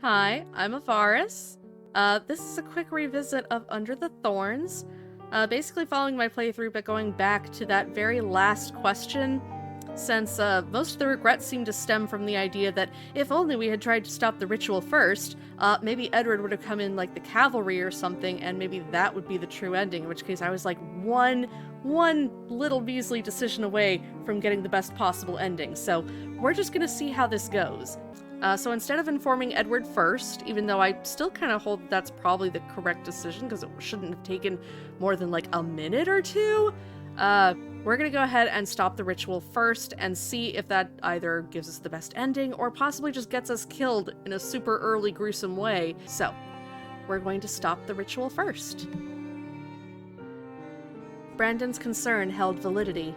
Hi, I'm Avaris. This is a quick revisit of Under the Thorns, basically following my playthrough but going back to that very last question, since most of the regrets seem to stem from the idea that if only we had tried to stop the ritual first, maybe Edward would have come in like the cavalry or something, and maybe that would be the true ending, in which case I was like one little measly decision away from getting the best possible ending, so we're just gonna see how this goes. So instead of informing Edward first, even though I still kind of hold that's probably the correct decision because it shouldn't have taken more than like a minute or two, we're going to go ahead and stop the ritual first and see if that either gives us the best ending or possibly just gets us killed in a super early gruesome way. So we're going to stop the ritual first. Brandon's concern held validity.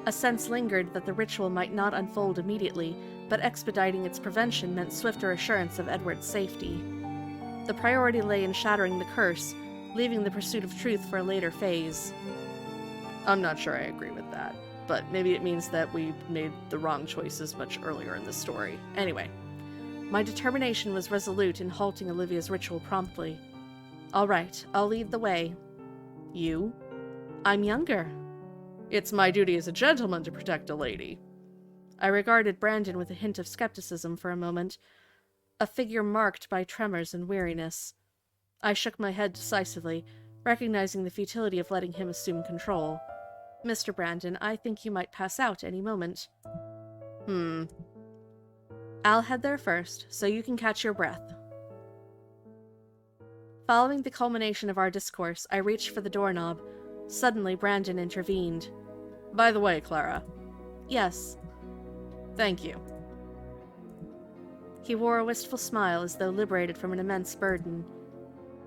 A sense lingered that the ritual might not unfold immediately, but expediting its prevention meant swifter assurance of Edward's safety. The priority lay in shattering the curse, leaving the pursuit of truth for a later phase. I'm not sure I agree with that, but maybe it means that we made the wrong choices much earlier in the story. Anyway, my determination was resolute in halting Olivia's ritual promptly. All right, I'll lead the way. You? I'm younger. It's my duty as a gentleman to protect a lady. I regarded Brandon with a hint of skepticism for a moment, a figure marked by tremors and weariness. I shook my head decisively, recognizing the futility of letting him assume control. Mr. Brandon, I think you might pass out any moment. I'll head there first, so you can catch your breath. Following the culmination of our discourse, I reached for the doorknob. Suddenly, Brandon intervened. By the way, Clara. Yes. Thank you. He wore a wistful smile as though liberated from an immense burden.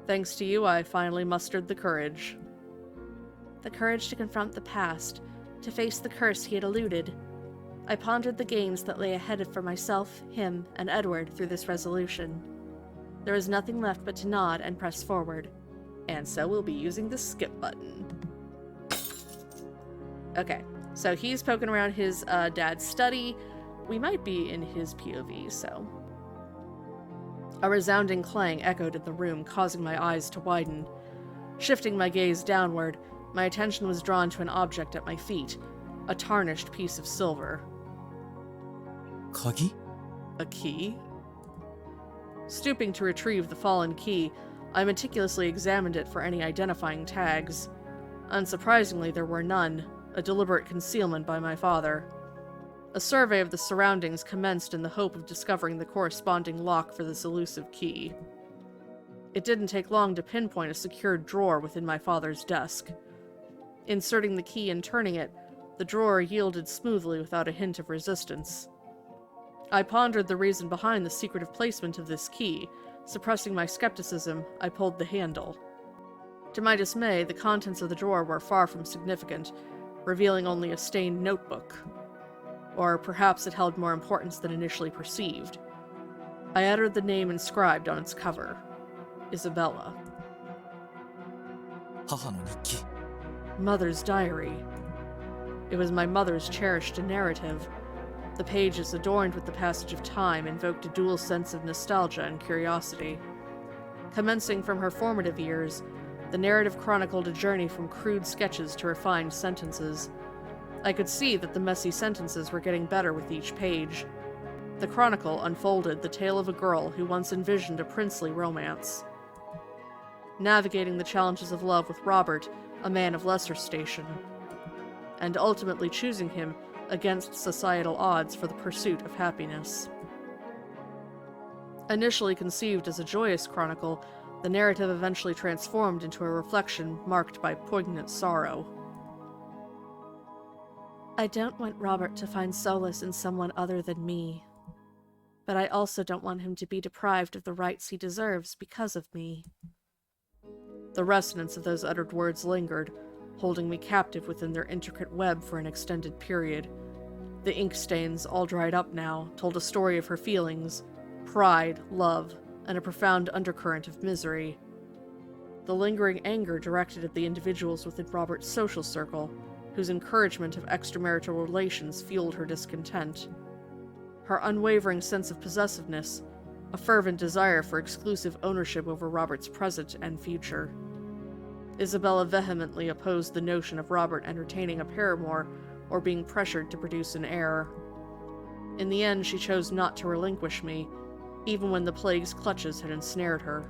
Thanks to you, I finally mustered the courage. The courage to confront the past, to face the curse he had eluded. I pondered the gains that lay ahead for myself, him, and Edward through this resolution. There was nothing left but to nod and press forward. And so we'll be using the skip button. Okay, so he's poking around his dad's study. We might be in his POV, so... A resounding clang echoed in the room, causing my eyes to widen. Shifting my gaze downward, my attention was drawn to an object at my feet, a tarnished piece of silver. Kagi? A key? Stooping to retrieve the fallen key, I meticulously examined it for any identifying tags. Unsurprisingly, there were none, a deliberate concealment by my father. A survey of the surroundings commenced in the hope of discovering the corresponding lock for this elusive key. It didn't take long to pinpoint a secured drawer within my father's desk. Inserting the key and turning it, the drawer yielded smoothly without a hint of resistance. I pondered the reason behind the secretive placement of this key. Suppressing my skepticism, I pulled the handle. To my dismay, the contents of the drawer were far from significant, revealing only a stained notebook. Or perhaps it held more importance than initially perceived. I uttered the name inscribed on its cover. Isabella. 母の日記 Mother's diary. It was my mother's cherished narrative. The pages, adorned with the passage of time, invoked a dual sense of nostalgia and curiosity. Commencing from her formative years, the narrative chronicled a journey from crude sketches to refined sentences. I could see that the messy sentences were getting better with each page. The chronicle unfolded the tale of a girl who once envisioned a princely romance. Navigating the challenges of love with Robert, a man of lesser station. And ultimately choosing him against societal odds for the pursuit of happiness. Initially conceived as a joyous chronicle, the narrative eventually transformed into a reflection marked by poignant sorrow. I don't want Robert to find solace in someone other than me. But I also don't want him to be deprived of the rights he deserves because of me. The resonance of those uttered words lingered, holding me captive within their intricate web for an extended period. The ink stains, all dried up now, told a story of her feelings, pride, love, and a profound undercurrent of misery. The lingering anger directed at the individuals within Robert's social circle, whose encouragement of extramarital relations fueled her discontent. Her unwavering sense of possessiveness, a fervent desire for exclusive ownership over Robert's present and future. Isabella vehemently opposed the notion of Robert entertaining a paramour or being pressured to produce an heir. In the end, she chose not to relinquish me, even when the plague's clutches had ensnared her.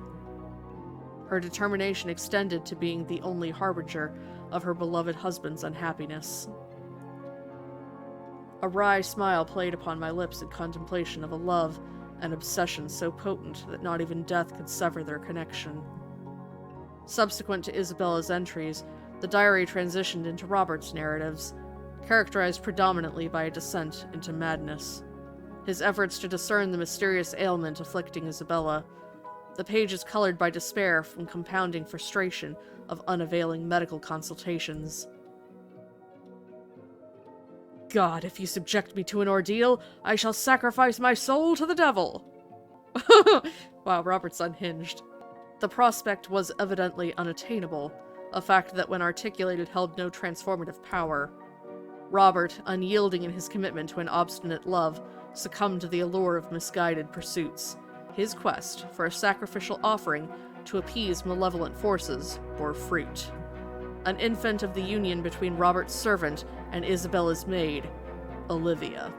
Her determination extended to being the only harbinger of her beloved husband's unhappiness. A wry smile played upon my lips in contemplation of a love and obsession so potent that not even death could sever their connection. Subsequent to Isabella's entries, the diary transitioned into Robert's narratives, characterized predominantly by a descent into madness. His efforts to discern the mysterious ailment afflicting Isabella, the pages colored by despair from compounding frustration of unavailing medical consultations. God, if you subject me to an ordeal, I shall sacrifice my soul to the devil! Wow, Robert's unhinged. The prospect was evidently unattainable, a fact that when articulated held no transformative power. Robert, unyielding in his commitment to an obstinate love, succumbed to the allure of misguided pursuits. His quest for a sacrificial offering to appease malevolent forces bore fruit. An infant of the union between Robert's servant and Isabella's maid, Olivia.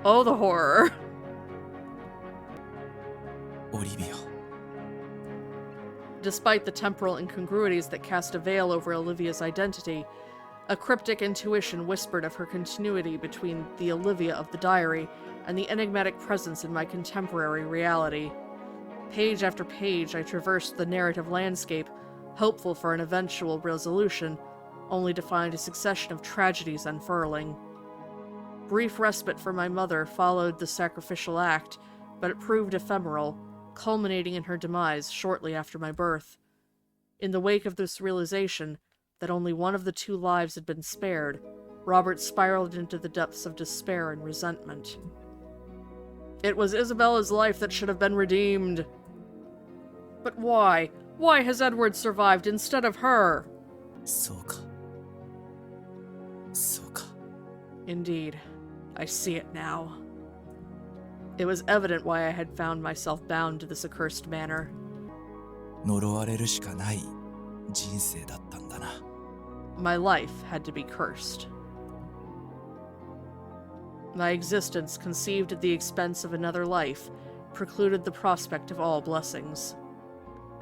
Oh, the horror! Olivia. Despite the temporal incongruities that cast a veil over Olivia's identity, a cryptic intuition whispered of her continuity between the Olivia of the diary and the enigmatic presence in my contemporary reality. Page after page, I traversed the narrative landscape, hopeful for an eventual resolution, only to find a succession of tragedies unfurling. Brief respite for my mother followed the sacrificial act, but it proved ephemeral, culminating in her demise shortly after my birth. In the wake of this realization that only one of the two lives had been spared, Robert spiraled into the depths of despair and resentment. It was Isabella's life that should have been redeemed. But why? Why has Edward survived instead of her? そうか。そうか。 Indeed, I see it now. It was evident why I had found myself bound to this accursed manor. 呪われるしかない人生だったんだな。 My life had to be cursed. My existence, conceived at the expense of another life, precluded the prospect of all blessings.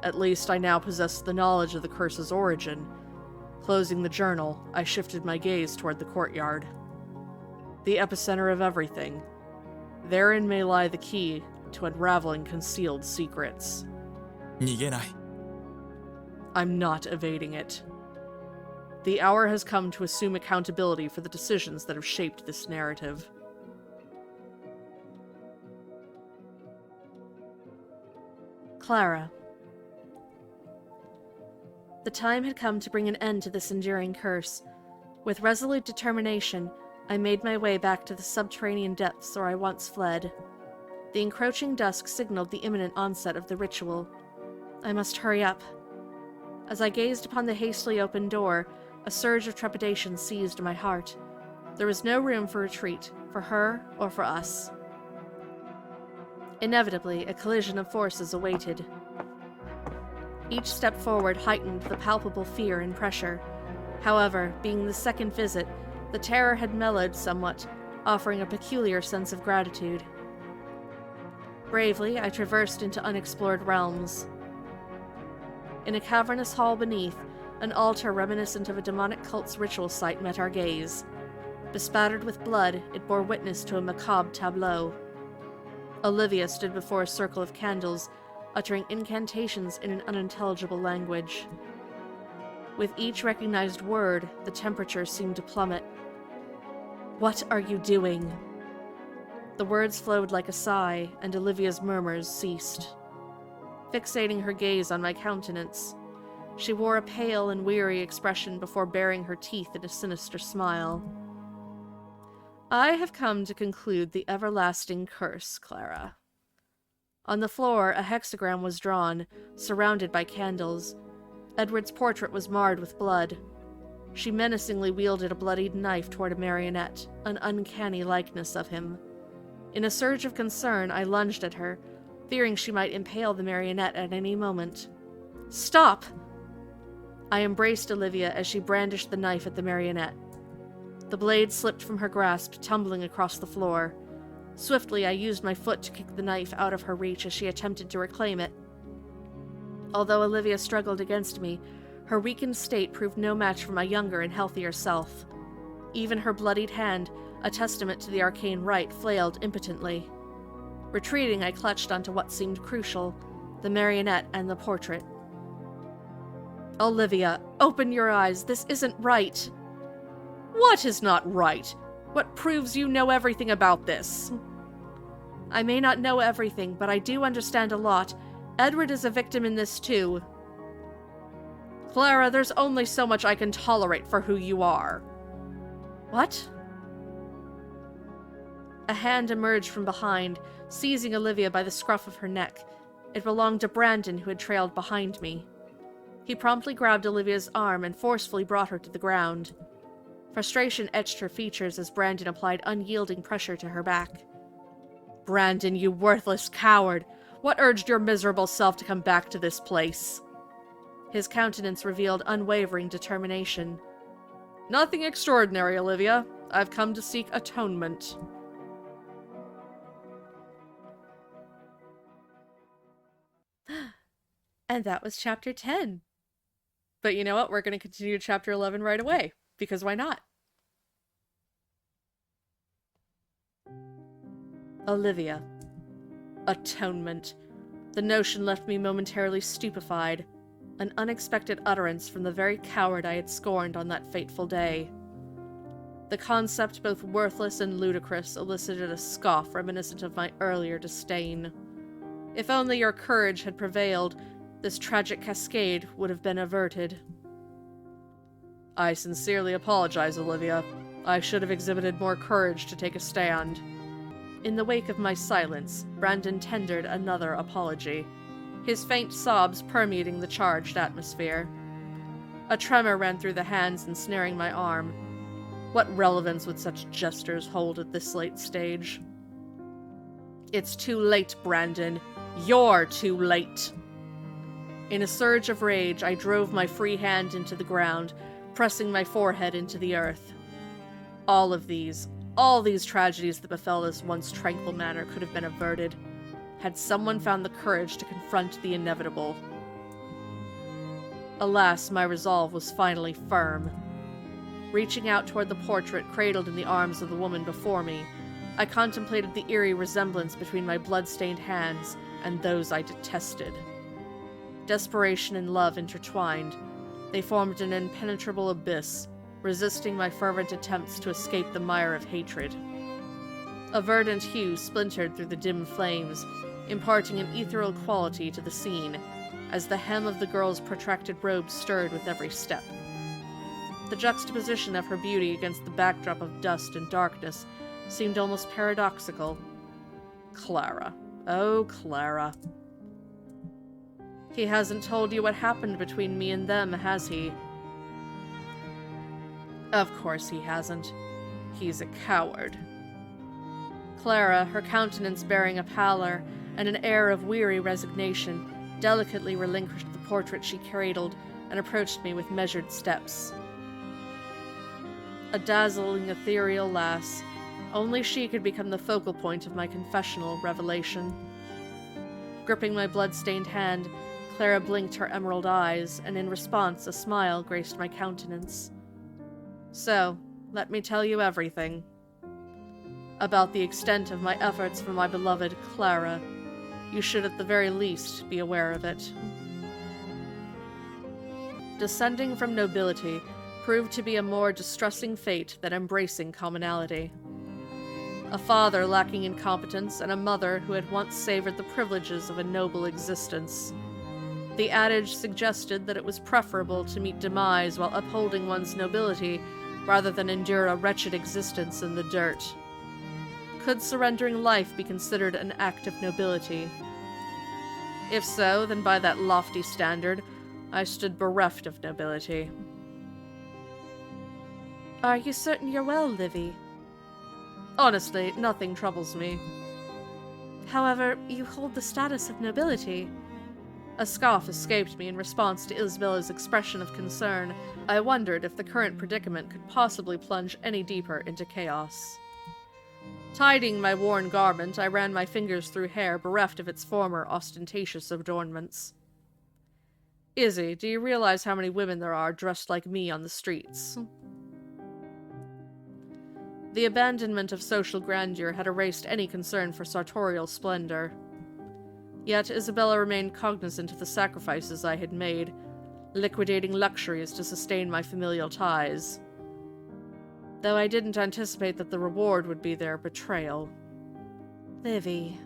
At least I now possessed the knowledge of the curse's origin. Closing the journal, I shifted my gaze toward the courtyard. The epicenter of everything. Therein may lie the key to unraveling concealed secrets. 逃げない。 I'm not evading it. The hour has come to assume accountability for the decisions that have shaped this narrative. Clara. The time had come to bring an end to this enduring curse. With resolute determination, I made my way back to the subterranean depths where I once fled. The encroaching dusk signaled the imminent onset of the ritual. I must hurry up. As I gazed upon the hastily opened door, a surge of trepidation seized my heart. There was no room for retreat, for her or for us. Inevitably, a collision of forces awaited. Each step forward heightened the palpable fear and pressure. However, being the second visit, the terror had mellowed somewhat, offering a peculiar sense of gratitude. Bravely, I traversed into unexplored realms. In a cavernous hall beneath, an altar reminiscent of a demonic cult's ritual site met our gaze. Bespattered with blood, it bore witness to a macabre tableau. Olivia stood before a circle of candles, uttering incantations in an unintelligible language. With each recognized word, the temperature seemed to plummet. "What are you doing?" The words flowed like a sigh, and Olivia's murmurs ceased. Fixating her gaze on my countenance, she wore a pale and weary expression before baring her teeth in a sinister smile. "I have come to conclude the everlasting curse, Clara." On the floor, a hexagram was drawn, surrounded by candles. Edward's portrait was marred with blood. She menacingly wielded a bloodied knife toward a marionette, an uncanny likeness of him. In a surge of concern, I lunged at her, fearing she might impale the marionette at any moment. "Stop!" I embraced Olivia as she brandished the knife at the marionette. The blade slipped from her grasp, tumbling across the floor. Swiftly, I used my foot to kick the knife out of her reach as she attempted to reclaim it. Although Olivia struggled against me, her weakened state proved no match for my younger and healthier self. Even her bloodied hand, a testament to the arcane rite, flailed impotently. Retreating, I clutched onto what seemed crucial, the marionette and the portrait. "Olivia, open your eyes. This isn't right." What is not right? What proves you know everything about this? "I may not know everything, but I do understand a lot. Edward is a victim in this too." Clara, there's only so much I can tolerate for who you are." "What?" A hand emerged from behind, seizing Olivia by the scruff of her neck. It belonged to Brandon, who had trailed behind me. He promptly grabbed Olivia's arm and forcefully brought her to the ground. Frustration etched her features as Brandon applied unyielding pressure to her back. "Brandon, you worthless coward! What urged your miserable self to come back to this place?" His countenance revealed unwavering determination. "Nothing extraordinary, Olivia. I've come to seek atonement." And that was Chapter 10. But you know what? We're going to continue Chapter 11 right away, because why not? Olivia. Atonement. The notion left me momentarily stupefied. An unexpected utterance from the very coward I had scorned on that fateful day. The concept, both worthless and ludicrous, elicited a scoff reminiscent of my earlier disdain. If only your courage had prevailed, this tragic cascade would have been averted. "I sincerely apologize, Olivia. I should have exhibited more courage to take a stand." In the wake of my silence, Brandon tendered another apology, his faint sobs permeating the charged atmosphere. A tremor ran through the hands ensnaring my arm. What relevance would such gestures hold at this late stage? "It's too late, Brandon. You're too late." In a surge of rage, I drove my free hand into the ground, pressing my forehead into the earth. All these tragedies that befell this once tranquil manor could have been averted, had someone found the courage to confront the inevitable. Alas, my resolve was finally firm. Reaching out toward the portrait cradled in the arms of the woman before me, I contemplated the eerie resemblance between my blood-stained hands and those I detested. Desperation and love intertwined. They formed an impenetrable abyss, resisting my fervent attempts to escape the mire of hatred. A verdant hue splintered through the dim flames, imparting an ethereal quality to the scene, as the hem of the girl's protracted robe stirred with every step. The juxtaposition of her beauty against the backdrop of dust and darkness seemed almost paradoxical. Clara. Oh, Clara. He hasn't told you what happened between me and them, has he? Of course he hasn't. He's a coward. Clara, her countenance bearing a pallor and an air of weary resignation, delicately relinquished the portrait she cradled and approached me with measured steps. A dazzling, ethereal lass, only she could become the focal point of my confessional revelation. Gripping my blood-stained hand, Clara blinked her emerald eyes, and in response a smile graced my countenance. So, let me tell you everything. About the extent of my efforts for my beloved Clara. You should at the very least be aware of it. Descending from nobility proved to be a more distressing fate than embracing commonality. A father lacking in competence and a mother who had once savored the privileges of a noble existence. The adage suggested that it was preferable to meet demise while upholding one's nobility rather than endure a wretched existence in the dirt. Could surrendering life be considered an act of nobility? If so, then by that lofty standard, I stood bereft of nobility. Are you certain you're well, Livy? Honestly, nothing troubles me. However, you hold the status of nobility. A scoff escaped me in response to Isabella's expression of concern. I wondered if the current predicament could possibly plunge any deeper into chaos. Tidying my worn garment, I ran my fingers through hair bereft of its former ostentatious adornments. Izzy, do you realize how many women there are dressed like me on the streets? The abandonment of social grandeur had erased any concern for sartorial splendor. Yet Isabella remained cognizant of the sacrifices I had made, liquidating luxuries to sustain my familial ties. Though I didn't anticipate that the reward would be their betrayal. Livy.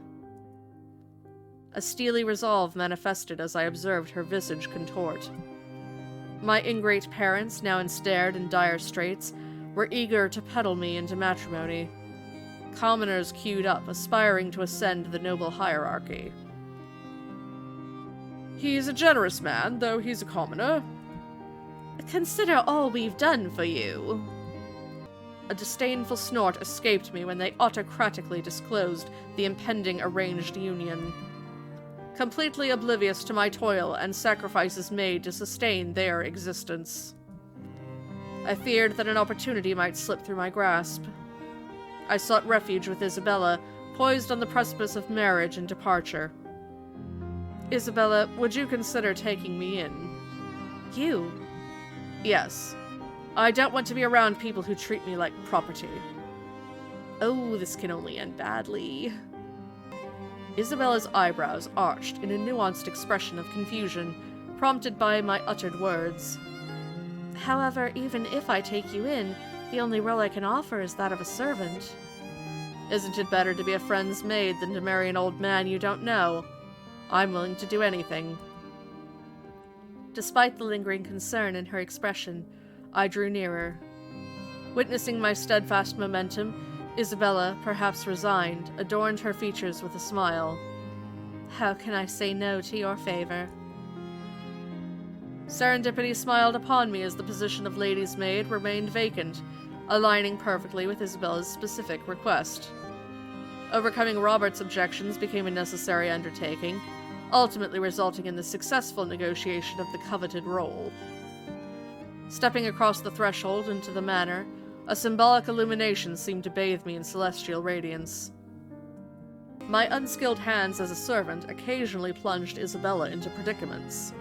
A steely resolve manifested as I observed her visage contort. My ingrate parents, now ensnared in dire straits, were eager to peddle me into matrimony. Commoners queued up, aspiring to ascend the noble hierarchy. He's a generous man, though he's a commoner. Consider all we've done for you. A disdainful snort escaped me when they autocratically disclosed the impending arranged union. Completely oblivious to my toil and sacrifices made to sustain their existence. I feared that an opportunity might slip through my grasp. I sought refuge with Isabella, poised on the precipice of marriage and departure. Isabella, would you consider taking me in? You? Yes. I don't want to be around people who treat me like property. Oh, this can only end badly. Isabella's eyebrows arched in a nuanced expression of confusion, prompted by my uttered words. However, even if I take you in, the only role I can offer is that of a servant. Isn't it better to be a friend's maid than to marry an old man you don't know? I'm willing to do anything. Despite the lingering concern in her expression, I drew nearer. Witnessing my steadfast momentum, Isabella, perhaps resigned, adorned her features with a smile. How can I say no to your favor? Serendipity smiled upon me as the position of lady's maid remained vacant, aligning perfectly with Isabella's specific request. Overcoming Robert's objections became a necessary undertaking, ultimately resulting in the successful negotiation of the coveted role. Stepping across the threshold into the manor, a symbolic illumination seemed to bathe me in celestial radiance. My unskilled hands as a servant occasionally plunged Isabella into predicaments.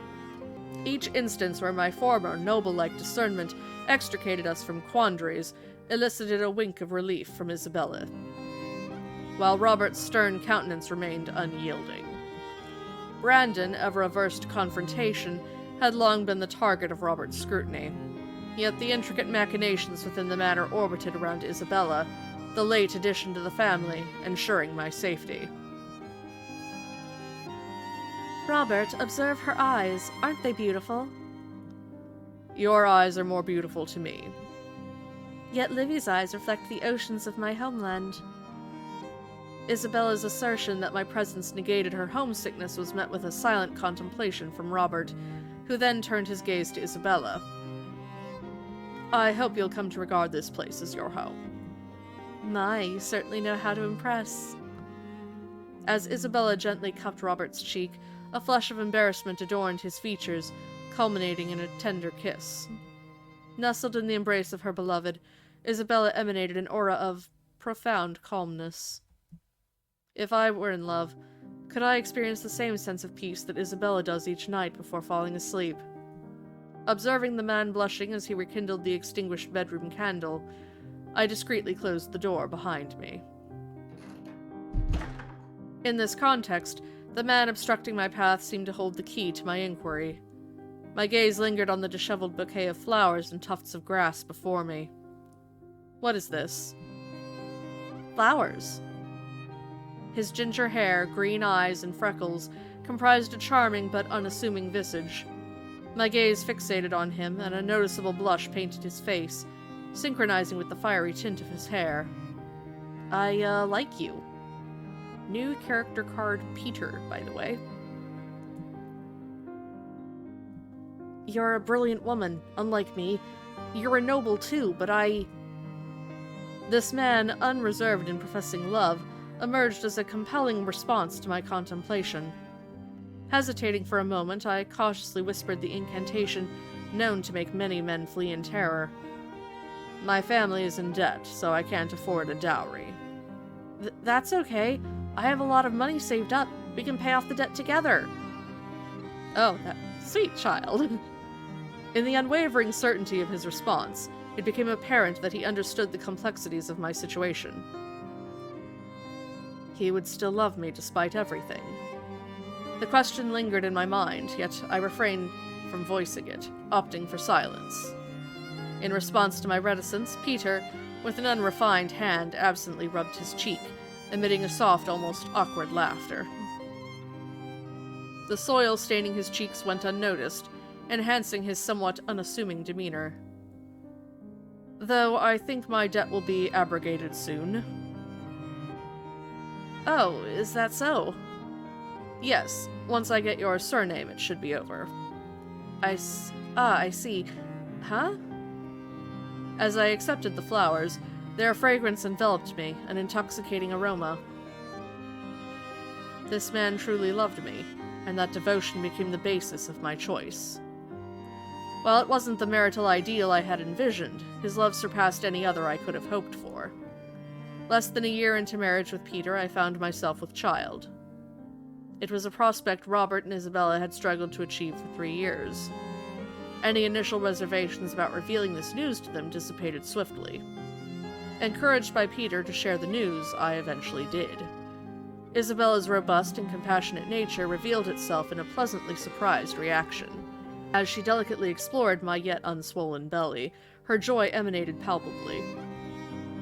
Each instance where my former noble-like discernment extricated us from quandaries elicited a wink of relief from Isabella, while Robert's stern countenance remained unyielding. Brandon, ever averse to confrontation, had long been the target of Robert's scrutiny. Yet the intricate machinations within the manor orbited around Isabella, the late addition to the family, ensuring my safety. Robert, observe her eyes. Aren't they beautiful? Your eyes are more beautiful to me. Yet Livy's eyes reflect the oceans of my homeland. Isabella's assertion that my presence negated her homesickness was met with a silent contemplation from Robert, who then turned his gaze to Isabella. I hope you'll come to regard this place as your home. My, you certainly know how to impress. As Isabella gently cupped Robert's cheek, a flush of embarrassment adorned his features, culminating in a tender kiss. Nestled in the embrace of her beloved, Isabella emanated an aura of profound calmness. If I were in love, could I experience the same sense of peace that Isabella does each night before falling asleep? Observing the man blushing as he rekindled the extinguished bedroom candle, I discreetly closed the door behind me. In this context, the man obstructing my path seemed to hold the key to my inquiry. My gaze lingered on the disheveled bouquet of flowers and tufts of grass before me. What is this? Flowers. His ginger hair, green eyes, and freckles comprised a charming but unassuming visage. My gaze fixated on him, and a noticeable blush painted his face, synchronizing with the fiery tint of his hair. I, like you. New character card Peter, by the way. You're a brilliant woman, unlike me, You're a noble too, but I... This man, unreserved in professing love, emerged as a compelling response to my contemplation. Hesitating for a moment, I cautiously whispered the incantation known to make many men flee in terror. My family is in debt, so I can't afford a dowry. That's okay. I have a lot of money saved up. We can pay off the debt together. Oh, that sweet child. In the unwavering certainty of his response, it became apparent that he understood the complexities of my situation. He would still love me despite everything. The question lingered in my mind, yet I refrained from voicing it, opting for silence. In response to my reticence, Peter, with an unrefined hand, absently rubbed his cheek, emitting a soft, almost awkward laughter. The soil staining his cheeks went unnoticed, enhancing his somewhat unassuming demeanor. Though I think my debt will be abrogated soon. Oh, is that so? Yes, once I get your surname, it should be over. I see. Huh? As I accepted the flowers, their fragrance enveloped me, an intoxicating aroma. This man truly loved me, and that devotion became the basis of my choice. While it wasn't the marital ideal I had envisioned, his love surpassed any other I could have hoped for. Less than a year into marriage with Peter, I found myself with child. It was a prospect Robert and Isabella had struggled to achieve for 3 years. Any initial reservations about revealing this news to them dissipated swiftly. Encouraged by Peter to share the news, I eventually did. Isabella's robust and compassionate nature revealed itself in a pleasantly surprised reaction. As she delicately explored my yet unswollen belly, her joy emanated palpably.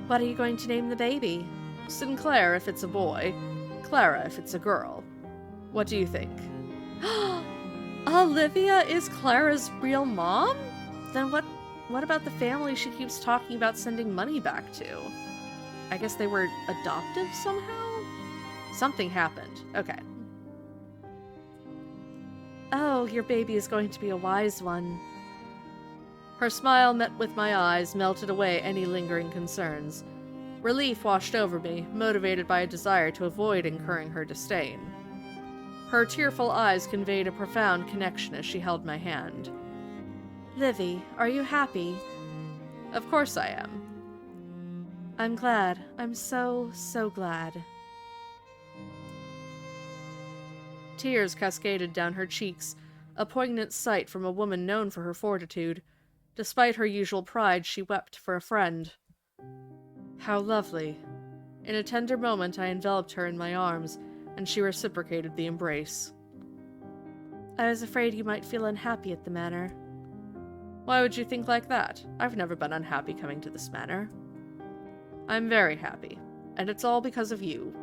What are you going to name the baby? Sinclair if it's a boy, Clara if it's a girl. What do you think? Olivia is Clara's real mom? Then what about the family she keeps talking about sending money back to? I guess they were adoptive somehow? Something happened. Okay. Oh, your baby is going to be a wise one. Her smile met with my eyes, melted away any lingering concerns. Relief washed over me, motivated by a desire to avoid incurring her disdain. Her tearful eyes conveyed a profound connection as she held my hand. Livy, are you happy? Of course I am. I'm glad. I'm so glad. Tears cascaded down her cheeks, a poignant sight from a woman known for her fortitude. Despite her usual pride, she wept for a friend. How lovely. In a tender moment, I enveloped her in my arms, and she reciprocated the embrace. I was afraid you might feel unhappy at the manor. Why would you think like that? I've never been unhappy coming to this manor. I'm very happy, and it's all because of you.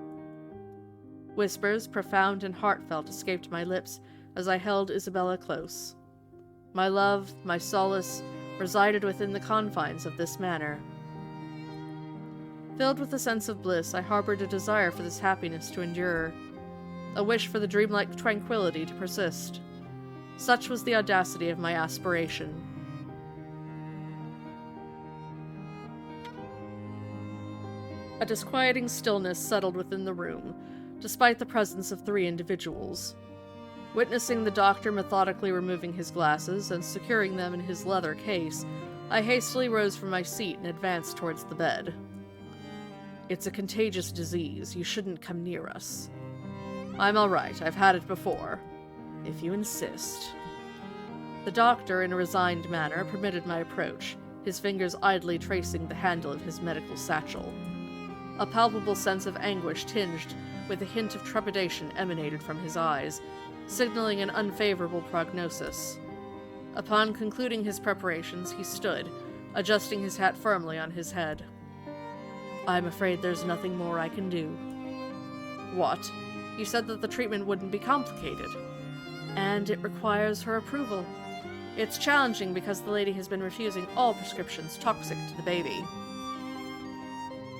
Whispers, profound and heartfelt, escaped my lips as I held Isabella close. My love, my solace, resided within the confines of this manor. Filled with a sense of bliss, I harbored a desire for this happiness to endure, a wish for the dreamlike tranquility to persist. Such was the audacity of my aspiration. A disquieting stillness settled within the room, despite the presence of 3 individuals. Witnessing the doctor methodically removing his glasses and securing them in his leather case, I hastily rose from my seat and advanced towards the bed. It's a contagious disease. You shouldn't come near us. I'm all right. I've had it before. If you insist. The doctor, in a resigned manner, permitted my approach, his fingers idly tracing the handle of his medical satchel. A palpable sense of anguish tinged with a hint of trepidation emanated from his eyes, signaling an unfavorable prognosis. Upon concluding his preparations, he stood, adjusting his hat firmly on his head. I'm afraid there's nothing more I can do. What? You said that the treatment wouldn't be complicated. And it requires her approval. It's challenging because the lady has been refusing all prescriptions toxic to the baby.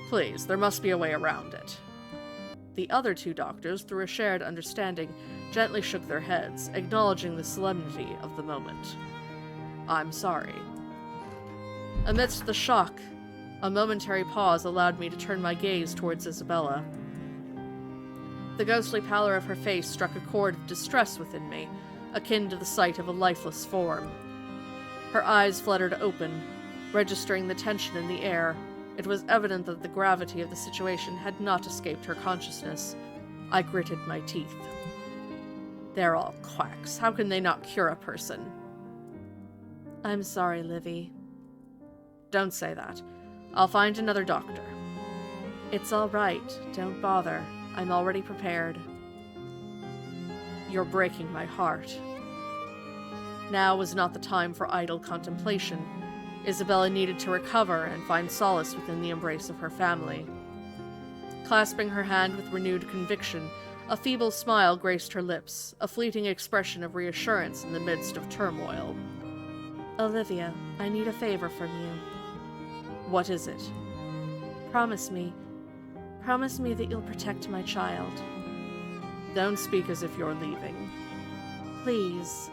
Please, there must be a way around it. The other 2 doctors, through a shared understanding, gently shook their heads, acknowledging the solemnity of the moment. I'm sorry. Amidst the shock, a momentary pause allowed me to turn my gaze towards Isabella. The ghostly pallor of her face struck a chord of distress within me, akin to the sight of a lifeless form. Her eyes fluttered open, registering the tension in the air. It was evident that the gravity of the situation had not escaped her consciousness. I gritted my teeth. They're all quacks. How can they not cure a person? I'm sorry, Livy. Don't say that. I'll find another doctor. It's all right. Don't bother. I'm already prepared. You're breaking my heart. Now was not the time for idle contemplation. Isabella needed to recover and find solace within the embrace of her family. Clasping her hand with renewed conviction, a feeble smile graced her lips, a fleeting expression of reassurance in the midst of turmoil. Olivia, I need a favor from you. What is it? Promise me that you'll protect my child. Don't speak as if you're leaving. Please.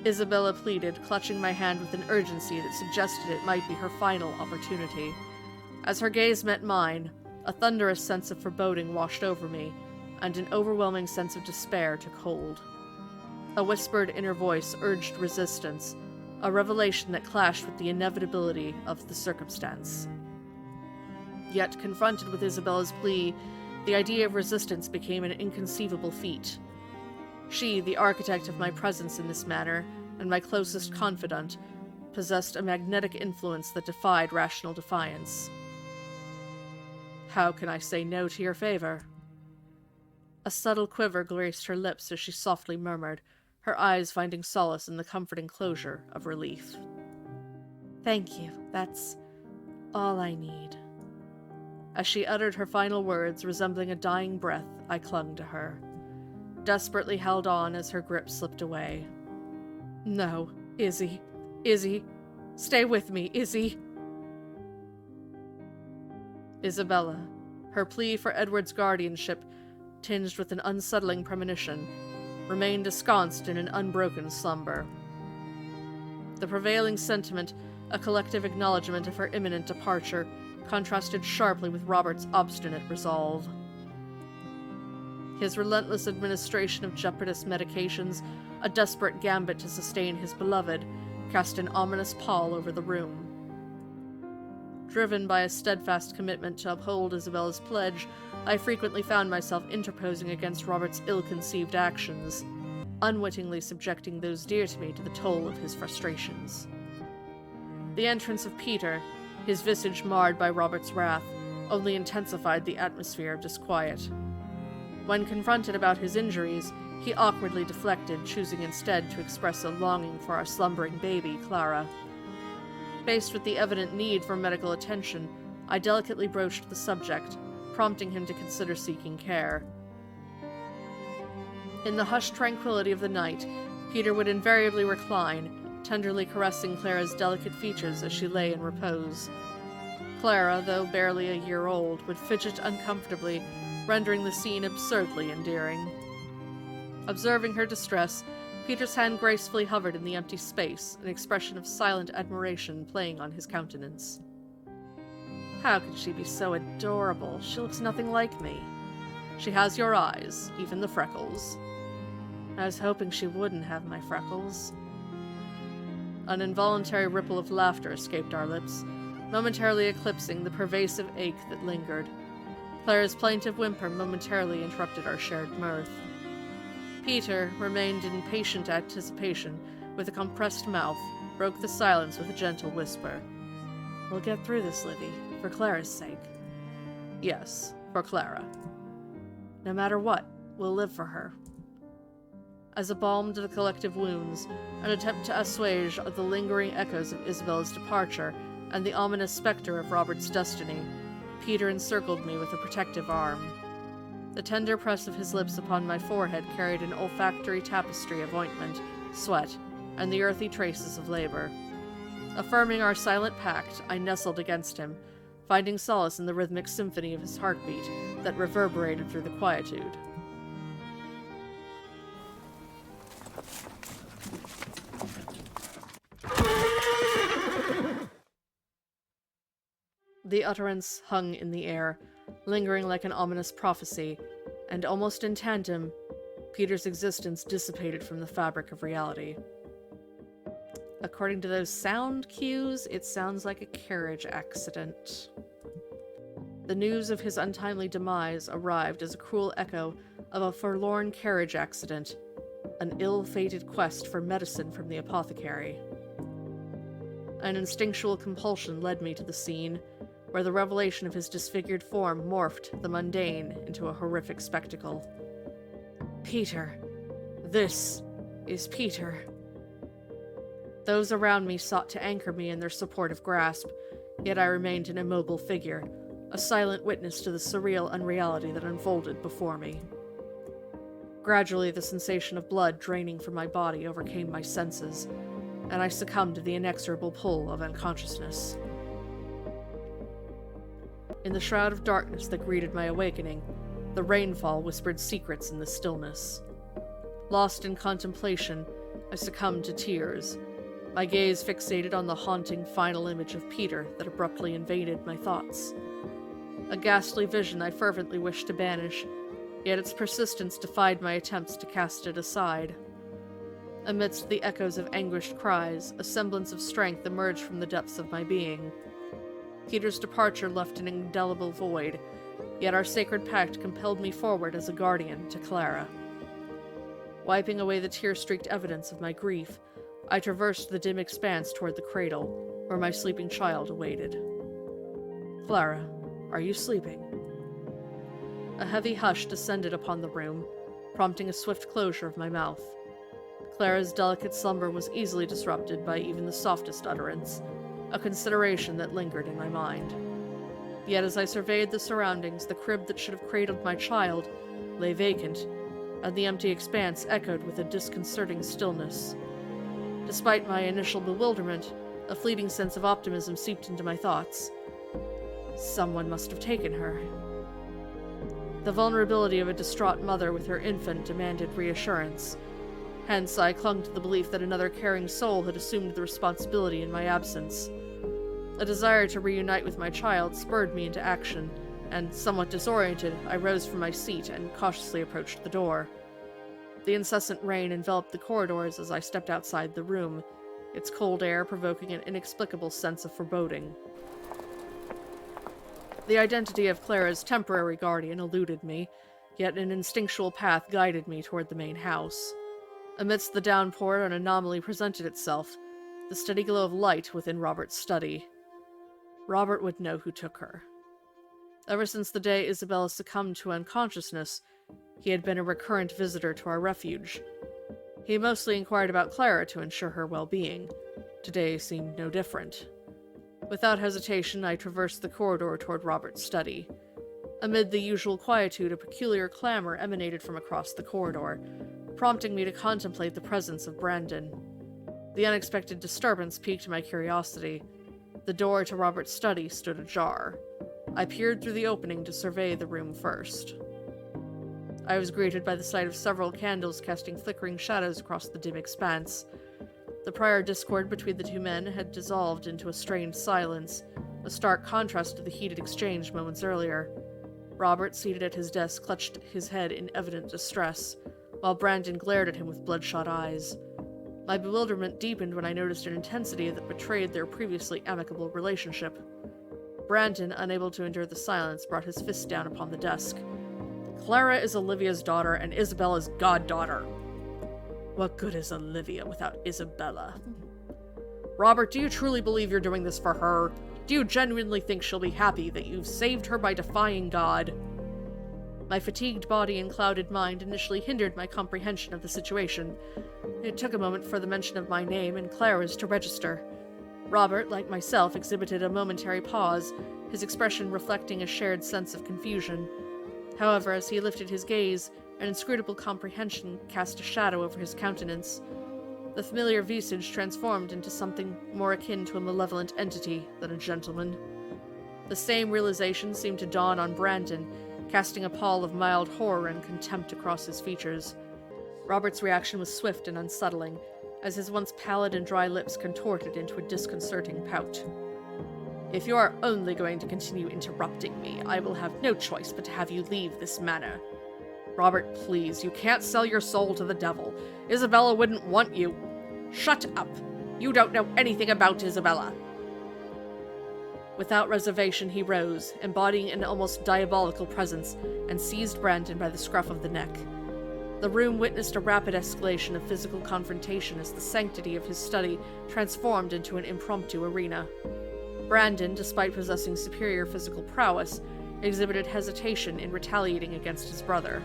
Isabella pleaded, clutching my hand with an urgency that suggested it might be her final opportunity. As her gaze met mine, a thunderous sense of foreboding washed over me, and an overwhelming sense of despair took hold. A whispered inner voice urged resistance, a revelation that clashed with the inevitability of the circumstance. Yet, confronted with Isabella's plea, the idea of resistance became an inconceivable feat. She, the architect of my presence in this manor, and my closest confidant, possessed a magnetic influence that defied rational defiance. How can I say no to your favor? A subtle quiver graced her lips as she softly murmured, her eyes finding solace in the comforting closure of relief. Thank you. That's all I need. As she uttered her final words, resembling a dying breath, I clung to her, desperately held on as her grip slipped away. No, Izzy, stay with me, Izzy. Isabella, her plea for Edward's guardianship, tinged with an unsettling premonition, remained ensconced in an unbroken slumber. The prevailing sentiment, a collective acknowledgement of her imminent departure, contrasted sharply with Robert's obstinate resolve. His relentless administration of jeopardous medications, a desperate gambit to sustain his beloved, cast an ominous pall over the room. Driven by a steadfast commitment to uphold Isabella's pledge, I frequently found myself interposing against Robert's ill-conceived actions, unwittingly subjecting those dear to me to the toll of his frustrations. The entrance of Peter, his visage marred by Robert's wrath, only intensified the atmosphere of disquiet. When confronted about his injuries, he awkwardly deflected, choosing instead to express a longing for our slumbering baby, Clara. Faced with the evident need for medical attention, I delicately broached the subject, prompting him to consider seeking care. In the hushed tranquility of the night, Peter would invariably recline, tenderly caressing Clara's delicate features as she lay in repose. Clara, though barely a year old, would fidget uncomfortably, rendering the scene absurdly endearing. Observing her distress, Peter's hand gracefully hovered in the empty space, an expression of silent admiration playing on his countenance. How could she be so adorable? She looks nothing like me. She has your eyes, even the freckles. I was hoping she wouldn't have my freckles. An involuntary ripple of laughter escaped our lips, momentarily eclipsing the pervasive ache that lingered. Clara's plaintive whimper momentarily interrupted our shared mirth. Peter remained in patient anticipation, with a compressed mouth, broke the silence with a gentle whisper. We'll get through this, Livy, for Clara's sake. Yes, for Clara. No matter what, we'll live for her. As a balm to the collective wounds, an attempt to assuage the lingering echoes of Isabella's departure and the ominous specter of Robert's destiny, Peter encircled me with a protective arm. The tender press of his lips upon my forehead carried an olfactory tapestry of ointment, sweat, and the earthy traces of labor. Affirming our silent pact, I nestled against him, finding solace in the rhythmic symphony of his heartbeat that reverberated through the quietude. The utterance hung in the air, lingering like an ominous prophecy, and almost in tandem, Peter's existence dissipated from the fabric of reality. According to those sound cues, it sounds like a carriage accident. The news of his untimely demise arrived as a cruel echo of a forlorn carriage accident, an ill-fated quest for medicine from the apothecary. An instinctual compulsion led me to the scene, where the revelation of his disfigured form morphed the mundane into a horrific spectacle. Peter. This is Peter. Those around me sought to anchor me in their supportive grasp, yet I remained an immobile figure, a silent witness to the surreal unreality that unfolded before me. Gradually, the sensation of blood draining from my body overcame my senses, and I succumbed to the inexorable pull of unconsciousness. In the shroud of darkness that greeted my awakening, the rainfall whispered secrets in the stillness. Lost in contemplation, I succumbed to tears, my gaze fixated on the haunting final image of Peter that abruptly invaded my thoughts. A ghastly vision I fervently wished to banish, yet its persistence defied my attempts to cast it aside. Amidst the echoes of anguished cries, a semblance of strength emerged from the depths of my being. Peter's departure left an indelible void, yet our sacred pact compelled me forward as a guardian to Clara. Wiping away the tear-streaked evidence of my grief, I traversed the dim expanse toward the cradle, where my sleeping child awaited. Clara, are you sleeping? A heavy hush descended upon the room, prompting a swift closure of my mouth. Clara's delicate slumber was easily disrupted by even the softest utterance, a consideration that lingered in my mind. Yet as I surveyed the surroundings, the crib that should have cradled my child lay vacant, and the empty expanse echoed with a disconcerting stillness. Despite my initial bewilderment, a fleeting sense of optimism seeped into my thoughts. Someone must have taken her. The vulnerability of a distraught mother with her infant demanded reassurance. Hence, I clung to the belief that another caring soul had assumed the responsibility in my absence. A desire to reunite with my child spurred me into action, and, somewhat disoriented, I rose from my seat and cautiously approached the door. The incessant rain enveloped the corridors as I stepped outside the room, its cold air provoking an inexplicable sense of foreboding. The identity of Clara's temporary guardian eluded me, yet an instinctual path guided me toward the main house. Amidst the downpour, an anomaly presented itself, the steady glow of light within Robert's study. Robert would know who took her. Ever since the day Isabella succumbed to unconsciousness, he had been a recurrent visitor to our refuge. He mostly inquired about Clara to ensure her well-being. Today seemed no different. Without hesitation, I traversed the corridor toward Robert's study. Amid the usual quietude, a peculiar clamor emanated from across the corridor, prompting me to contemplate the presence of Brandon. The unexpected disturbance piqued my curiosity. The door to Robert's study stood ajar. I peered through the opening to survey the room first. I was greeted by the sight of several candles casting flickering shadows across the dim expanse. The prior discord between the two men had dissolved into a strained silence, a stark contrast to the heated exchange moments earlier. Robert, seated at his desk, clutched his head in evident distress, while Brandon glared at him with bloodshot eyes. My bewilderment deepened when I noticed an intensity that betrayed their previously amicable relationship. Brandon, unable to endure the silence, brought his fist down upon the desk. Clara is Olivia's daughter and Isabella's goddaughter. What good is Olivia without Isabella? Robert, do you truly believe you're doing this for her? Do you genuinely think she'll be happy that you've saved her by defying God? My fatigued body and clouded mind initially hindered my comprehension of the situation. It took a moment for the mention of my name and Clara's to register. Robert, like myself, exhibited a momentary pause, his expression reflecting a shared sense of confusion. However, as he lifted his gaze, an inscrutable comprehension cast a shadow over his countenance. The familiar visage transformed into something more akin to a malevolent entity than a gentleman. The same realization seemed to dawn on Brandon, casting a pall of mild horror and contempt across his features. Robert's reaction was swift and unsettling, as his once pallid and dry lips contorted into a disconcerting pout. If you are only going to continue interrupting me, I will have no choice but to have you leave this manor. Robert, please, you can't sell your soul to the devil. Isabella wouldn't want you. Shut up. You don't know anything about Isabella. Without reservation, he rose, embodying an almost diabolical presence, and seized Brandon by the scruff of the neck. The room witnessed a rapid escalation of physical confrontation as the sanctity of his study transformed into an impromptu arena. Brandon, despite possessing superior physical prowess, exhibited hesitation in retaliating against his brother.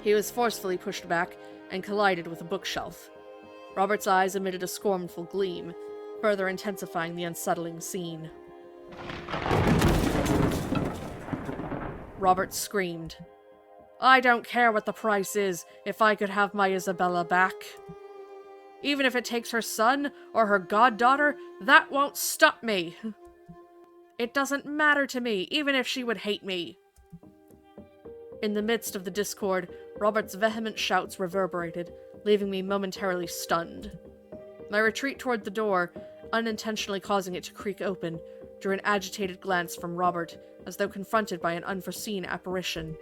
He was forcefully pushed back and collided with a bookshelf. Robert's eyes emitted a scornful gleam, further intensifying the unsettling scene. Robert screamed. I don't care what the price is if I could have my Isabella back. Even if it takes her son or her goddaughter, that won't stop me. It doesn't matter to me, even if she would hate me. In the midst of the discord, Robert's vehement shouts reverberated, leaving me momentarily stunned. My retreat toward the door, unintentionally causing it to creak open, drew an agitated glance from Robert, as though confronted by an unforeseen apparition.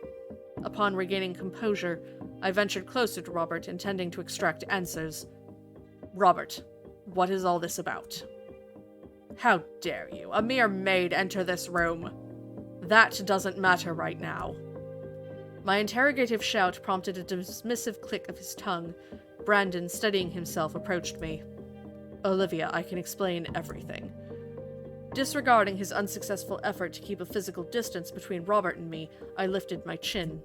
Upon regaining composure, I ventured closer to Robert, intending to extract answers. Robert, what is all this about? How dare you, a mere maid, enter this room? That doesn't matter right now. My interrogative shout prompted a dismissive click of his tongue. Brandon, steadying himself, approached me. Olivia, I can explain everything. Disregarding his unsuccessful effort to keep a physical distance between Robert and me, I lifted my chin.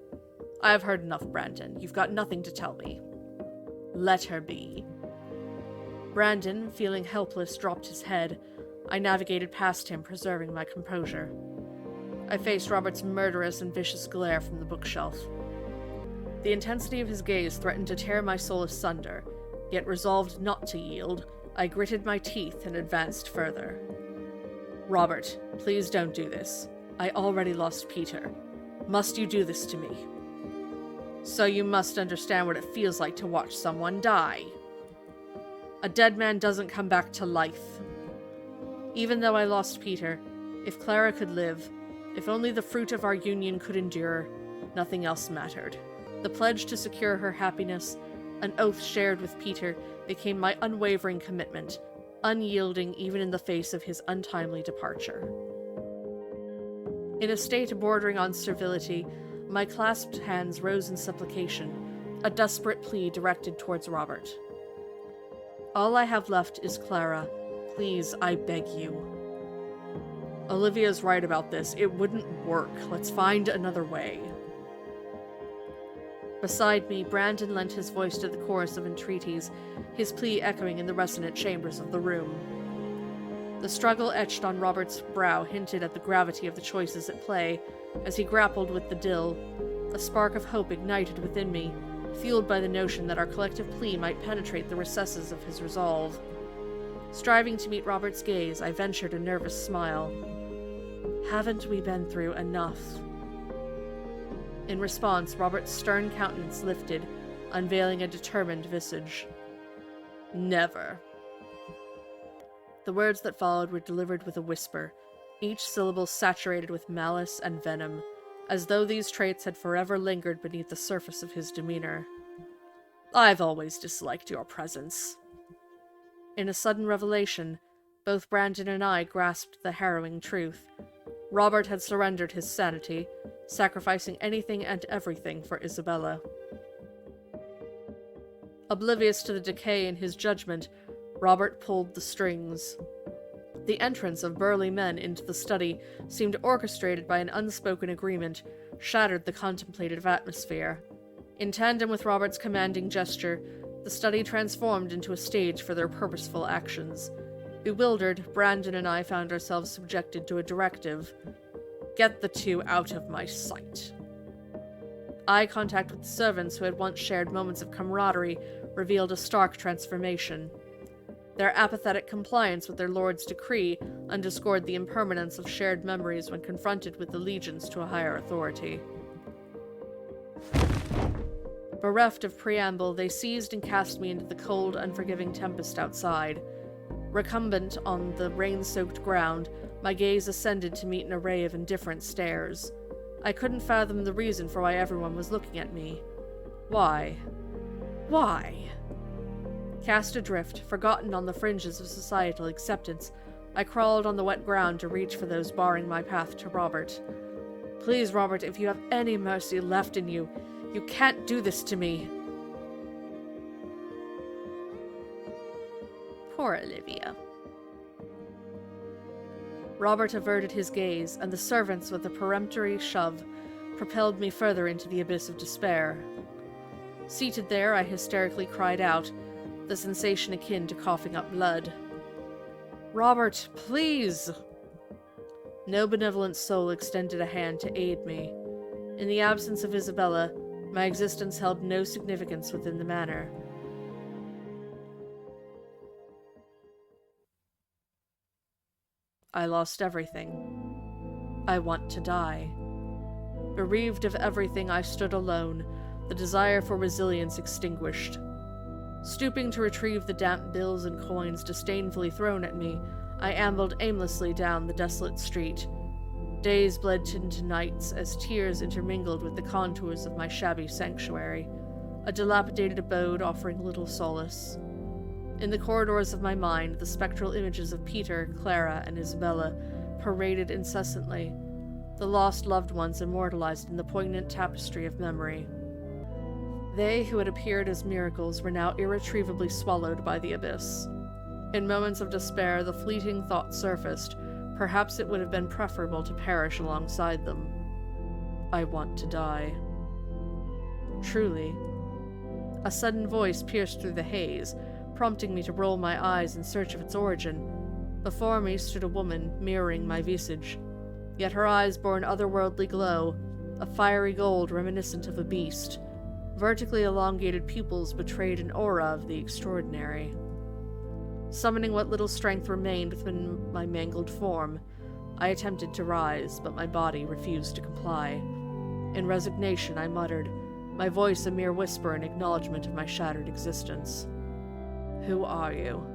I have heard enough, Brandon. You've got nothing to tell me. Let her be. Brandon, feeling helpless, dropped his head. I navigated past him, preserving my composure. I faced Robert's murderous and vicious glare from the bookshelf. The intensity of his gaze threatened to tear my soul asunder, yet resolved not to yield, I gritted my teeth and advanced further. Robert, please don't do this. I already lost Peter. Must you do this to me? So you must understand what it feels like to watch someone die. A dead man doesn't come back to life. Even though I lost Peter, if Clara could live, if only the fruit of our union could endure, nothing else mattered. The pledge to secure her happiness, an oath shared with Peter, became my unwavering commitment, unyielding even in the face of his untimely departure. In a state bordering on servility, my clasped hands rose in supplication, a desperate plea directed towards Robert. All I have left is Clara. Please, I beg you. Olivia's right about this. It wouldn't work. Let's find another way. Beside me, Brandon lent his voice to the chorus of entreaties, his plea echoing in the resonant chambers of the room. The struggle etched on Robert's brow hinted at the gravity of the choices at play. As he grappled with the dill, a spark of hope ignited within me, fueled by the notion that our collective plea might penetrate the recesses of his resolve. Striving to meet Robert's gaze, I ventured a nervous smile. Haven't we been through enough? In response, Robert's stern countenance lifted, unveiling a determined visage. Never. The words that followed were delivered with a whisper, each syllable saturated with malice and venom, as though these traits had forever lingered beneath the surface of his demeanor. I've always disliked your presence. In a sudden revelation, both Brandon and I grasped the harrowing truth. Robert had surrendered his sanity, sacrificing anything and everything for Isabella. Oblivious to the decay in his judgment, Robert pulled the strings. The entrance of burly men into the study seemed orchestrated by an unspoken agreement, shattered the contemplative atmosphere. In tandem with Robert's commanding gesture, the study transformed into a stage for their purposeful actions. Bewildered, Brandon and I found ourselves subjected to a directive. Get the two out of my sight. Eye contact with the servants who had once shared moments of camaraderie revealed a stark transformation. Their apathetic compliance with their lord's decree underscored the impermanence of shared memories when confronted with allegiance to a higher authority. Bereft of preamble, they seized and cast me into the cold, unforgiving tempest outside. Recumbent on the rain-soaked ground, my gaze ascended to meet an array of indifferent stares. I couldn't fathom the reason for why everyone was looking at me. Why? Why? Cast adrift, forgotten on the fringes of societal acceptance, I crawled on the wet ground to reach for those barring my path to Robert. Please, Robert, if you have any mercy left in you, you can't do this to me. Poor Olivia. Robert averted his gaze, and the servants, with a peremptory shove, propelled me further into the abyss of despair. Seated there, I hysterically cried out, the sensation akin to coughing up blood. Robert, please! No benevolent soul extended a hand to aid me. In the absence of Isabella, my existence held no significance within the manor. I lost everything. I want to die. Bereaved of everything, I stood alone, the desire for resilience extinguished. Stooping to retrieve the damp bills and coins disdainfully thrown at me, I ambled aimlessly down the desolate street. Days bled into nights as tears intermingled with the contours of my shabby sanctuary, a dilapidated abode offering little solace. In the corridors of my mind, the spectral images of Peter, Clara, and Isabella paraded incessantly, the lost loved ones immortalized in the poignant tapestry of memory. They who had appeared as miracles were now irretrievably swallowed by the abyss. In moments of despair, the fleeting thought surfaced, perhaps it would have been preferable to perish alongside them. I want to die. Truly. A sudden voice pierced through the haze, prompting me to roll my eyes in search of its origin. Before me stood a woman, mirroring my visage. Yet her eyes bore an otherworldly glow, a fiery gold reminiscent of a beast. Vertically elongated pupils betrayed an aura of the extraordinary. Summoning what little strength remained within my mangled form, I attempted to rise, but my body refused to comply. In resignation, I muttered, my voice a mere whisper in acknowledgement of my shattered existence. Who are you?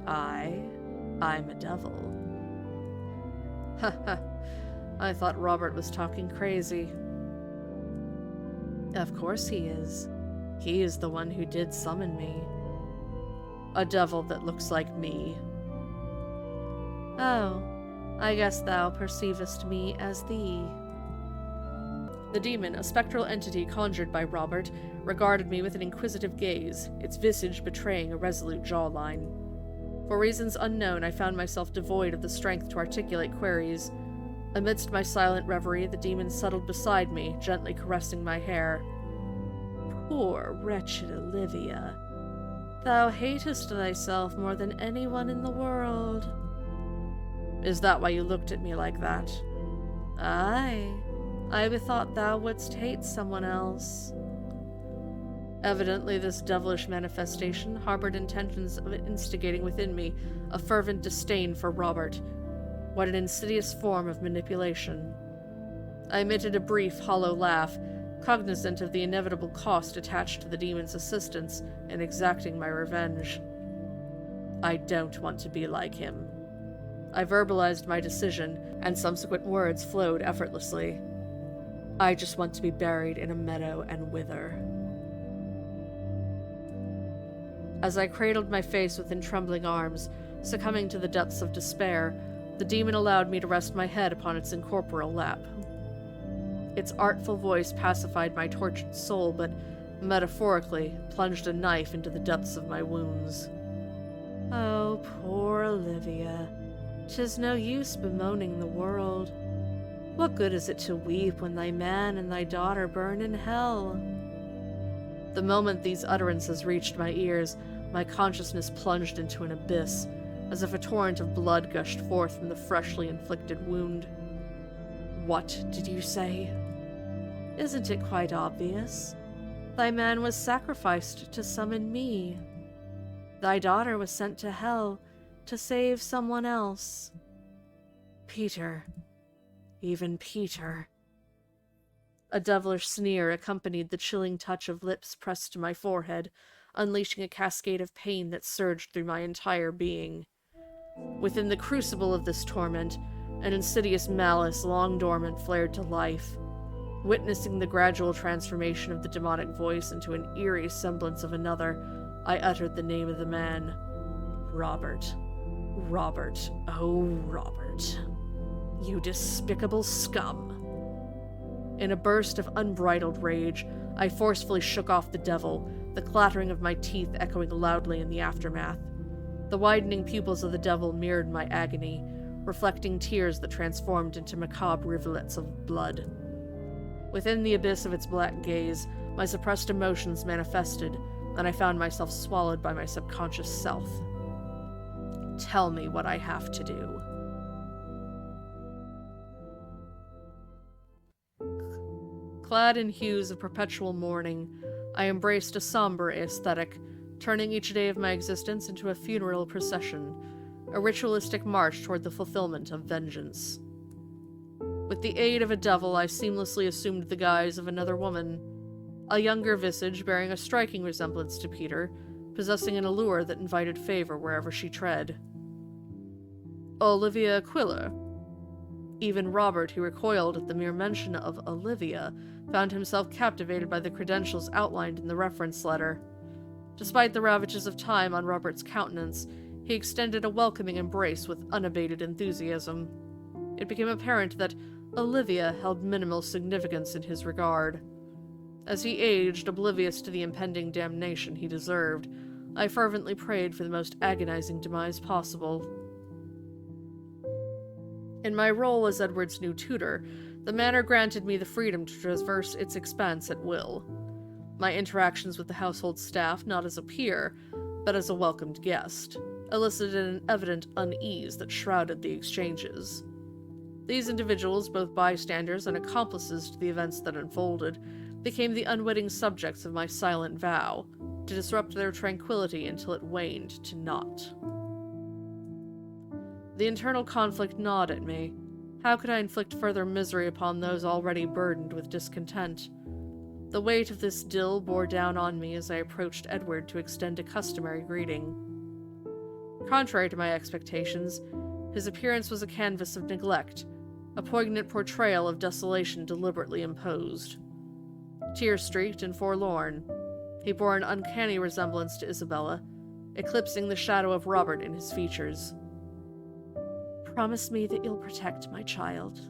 I'm a devil. Ha! I thought Robert was talking crazy. Of course he is. He is the one who did summon me. A devil that looks like me. Oh, I guess thou perceivest me as thee. The demon, a spectral entity conjured by Robert, regarded me with an inquisitive gaze, its visage betraying a resolute jawline. For reasons unknown, I found myself devoid of the strength to articulate queries. Amidst my silent reverie, the demon settled beside me, gently caressing my hair. Poor, wretched Olivia. Thou hatest thyself more than anyone in the world. Is that why you looked at me like that? Aye. I bethought thou wouldst hate someone else. Evidently, this devilish manifestation harbored intentions of instigating within me a fervent disdain for Robert. What an insidious form of manipulation. I emitted a brief, hollow laugh, cognizant of the inevitable cost attached to the demon's assistance in exacting my revenge. I don't want to be like him. I verbalized my decision, and subsequent words flowed effortlessly. I just want to be buried in a meadow and wither. As I cradled my face within trembling arms, succumbing to the depths of despair, the demon allowed me to rest my head upon its incorporeal lap. Its artful voice pacified my tortured soul, but, metaphorically, plunged a knife into the depths of my wounds. Oh, poor Olivia. 'Tis no use bemoaning the world. What good is it to weep when thy man and thy daughter burn in hell? The moment these utterances reached my ears, my consciousness plunged into an abyss, as if a torrent of blood gushed forth from the freshly inflicted wound. What did you say? Isn't it quite obvious? Thy man was sacrificed to summon me. Thy daughter was sent to hell to save someone else. Peter. Even Peter. A devilish sneer accompanied the chilling touch of lips pressed to my forehead, unleashing a cascade of pain that surged through my entire being. Within the crucible of this torment, an insidious malice long dormant flared to life. Witnessing the gradual transformation of the demonic voice into an eerie semblance of another, I uttered the name of the man. Robert. Robert. Oh, Robert. You despicable scum. In a burst of unbridled rage, I forcefully shook off the devil, the clattering of my teeth echoing loudly in the aftermath. The widening pupils of the devil mirrored my agony, reflecting tears that transformed into macabre rivulets of blood. Within the abyss of its black gaze, my suppressed emotions manifested, and I found myself swallowed by my subconscious self. Tell me what I have to do. Clad in hues of perpetual mourning, I embraced a somber aesthetic, turning each day of my existence into a funeral procession, a ritualistic march toward the fulfillment of vengeance. With the aid of a devil, I seamlessly assumed the guise of another woman, a younger visage bearing a striking resemblance to Peter, possessing an allure that invited favor wherever she tread. Olivia Quiller. Even Robert, who recoiled at the mere mention of Olivia, found himself captivated by the credentials outlined in the reference letter. Despite the ravages of time on Robert's countenance, he extended a welcoming embrace with unabated enthusiasm. It became apparent that Olivia held minimal significance in his regard. As he aged, oblivious to the impending damnation he deserved, I fervently prayed for the most agonizing demise possible. In my role as Edward's new tutor, the manor granted me the freedom to traverse its expanse at will. My interactions with the household staff, not as a peer, but as a welcomed guest, elicited an evident unease that shrouded the exchanges. These individuals, both bystanders and accomplices to the events that unfolded, became the unwitting subjects of my silent vow, to disrupt their tranquility until it waned to naught. The internal conflict gnawed at me. How could I inflict further misery upon those already burdened with discontent? The weight of this dill bore down on me as I approached Edward to extend a customary greeting. Contrary to my expectations, his appearance was a canvas of neglect, a poignant portrayal of desolation deliberately imposed. Tear-streaked and forlorn, he bore an uncanny resemblance to Isabella, eclipsing the shadow of Robert in his features. Promise me that you'll protect my child.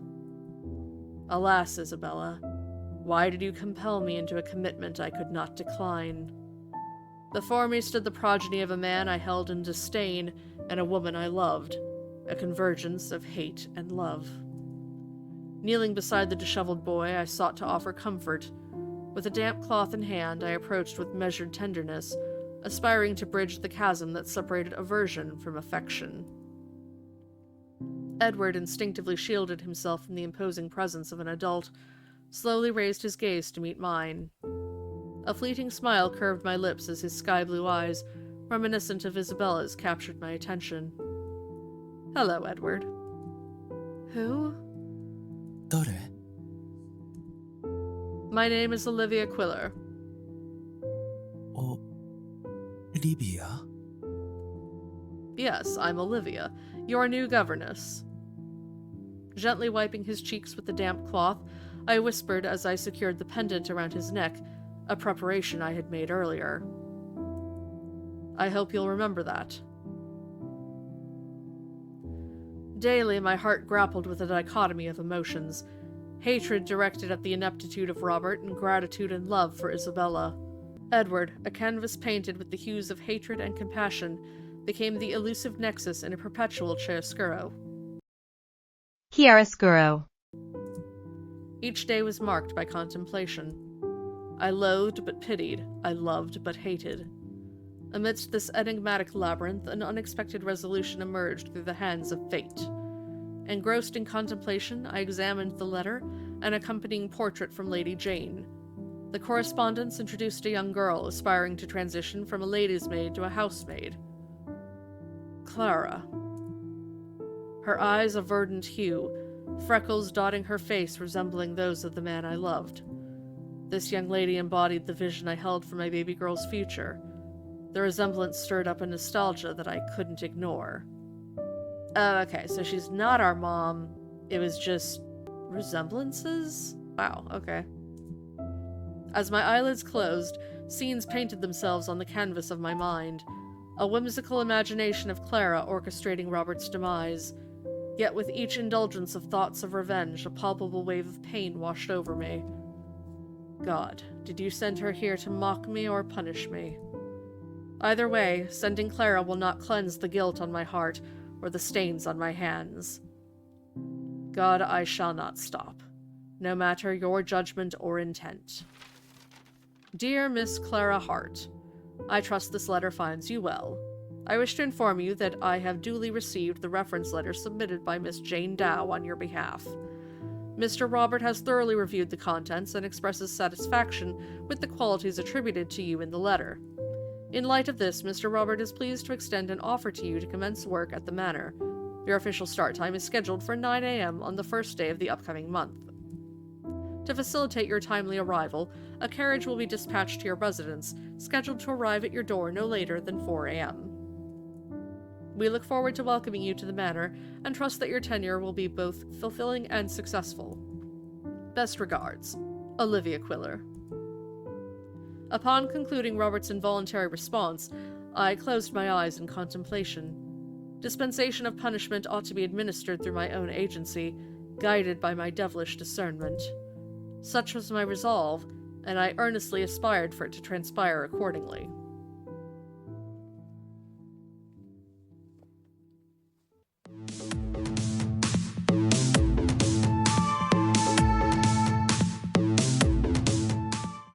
Alas, Isabella, why did you compel me into a commitment I could not decline? Before me stood the progeny of a man I held in disdain and a woman I loved, a convergence of hate and love. Kneeling beside the disheveled boy, I sought to offer comfort. With a damp cloth in hand, I approached with measured tenderness, aspiring to bridge the chasm that separated aversion from affection. Edward instinctively shielded himself from the imposing presence of an adult, slowly raised his gaze to meet mine. A fleeting smile curved my lips as his sky-blue eyes, reminiscent of Isabella's, captured my attention. Hello, Edward. Who? 誰？ My name is Olivia Quiller. Olivia? Yes, I'm Olivia, your new governess. Gently wiping his cheeks with the damp cloth, I whispered as I secured the pendant around his neck, a preparation I had made earlier. I hope you'll remember that. Daily, my heart grappled with a dichotomy of emotions, hatred directed at the ineptitude of Robert and gratitude and love for Isabella. Edward, a canvas painted with the hues of hatred and compassion, became the elusive nexus in a perpetual chiaroscuro. Chiaroscuro. Each day was marked by contemplation. I loathed but pitied, I loved but hated. Amidst this enigmatic labyrinth, an unexpected resolution emerged through the hands of fate. Engrossed in contemplation, I examined the letter and accompanying portrait from Lady Jane. The correspondence introduced a young girl aspiring to transition from a lady's maid to a housemaid. Clara. Her eyes a verdant hue, freckles dotting her face resembling those of the man I loved. This young lady embodied the vision I held for my baby girl's future. The resemblance stirred up a nostalgia that I couldn't ignore. Okay, so she's not our mom. It was just resemblances? Wow, okay. As my eyelids closed, scenes painted themselves on the canvas of my mind. A whimsical imagination of Clara orchestrating Robert's demise. Yet with each indulgence of thoughts of revenge, a palpable wave of pain washed over me. God, did you send her here to mock me or punish me? Either way, sending Clara will not cleanse the guilt on my heart or the stains on my hands. God, I shall not stop, no matter your judgment or intent. Dear Miss Clara Hart, I trust this letter finds you well. I wish to inform you that I have duly received the reference letter submitted by Miss Jane Dow on your behalf. Mr. Robert has thoroughly reviewed the contents and expresses satisfaction with the qualities attributed to you in the letter. In light of this, Mr. Robert is pleased to extend an offer to you to commence work at the manor. Your official start time is scheduled for 9 a.m. on the first day of the upcoming month. To facilitate your timely arrival, a carriage will be dispatched to your residence, scheduled to arrive at your door no later than 4 a.m. We look forward to welcoming you to the manor and trust that your tenure will be both fulfilling and successful. Best regards, Olivia Quiller. Upon concluding Robert's involuntary response, I closed my eyes in contemplation. Dispensation of punishment ought to be administered through my own agency, guided by my devilish discernment. Such was my resolve, and I earnestly aspired for it to transpire accordingly.